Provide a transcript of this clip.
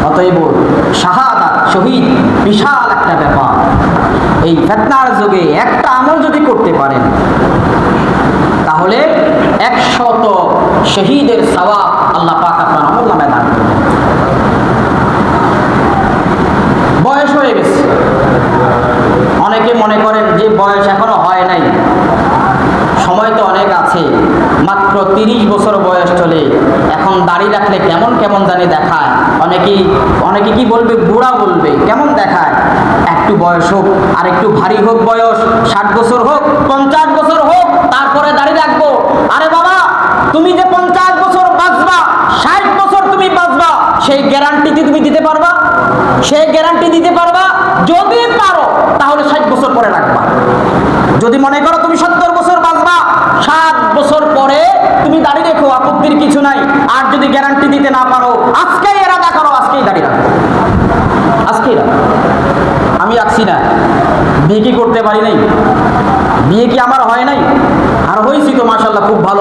অতএব শাহাদাত শহীদ বিশাল একটা ব্যাপার। এই ফিতনার যুগে একটা আমল যদি করতে পারেন তাহলে 100 শহীদের সওয়াব আল্লাহ পাক আপনার আমলনামায় দান করবেন। বয়স হয়ে গেছে, অনেকে মনে করেন যে বয়স এখনো হয় নাই, সময় তো অনেক আছে, মাত্র 30 বছর বয়স চলে, এখন দাড়ি রাখলে কেমন কেমন জানি দেখায়, অনেকে কি বলবে, বুড়া বলবে, কেমন দেখায়। একটু বয়স হোক, আর একটু ভারী হোক বয়স, 60 বছর হোক, 50 বছর হোক, তারপরে দাড়ি রাখবো। আরে বাবা, তুমি যে 50 বছর বাঁচবা, 60 বছর তুমি বাঁচবা, সেই গ্যারান্টি কি তুমি দিতে পারবা? সেই গ্যারান্টি দিতে পারবা? যদি পারো তাহলে 60 বছর পরে রাখবা। যদি মনে করো তুমি 70 বছর বাঁচবা, 7 বছর পরে তুমি দাড়ি রেখো, আপত্তির কিছু নাই। আর যদি গ্যারান্টি দিতে না পারো, আজকেই এরাদা করো, আজকেই দাড়ি রাখো, আজকেই রাখো। আমি রাখছি না, বিয়ে কি করতে পারি নাই? বিয়ে কি আমার হয় নাই? আর হয়েছি তো মাশাআল্লাহ, খুব ভালো।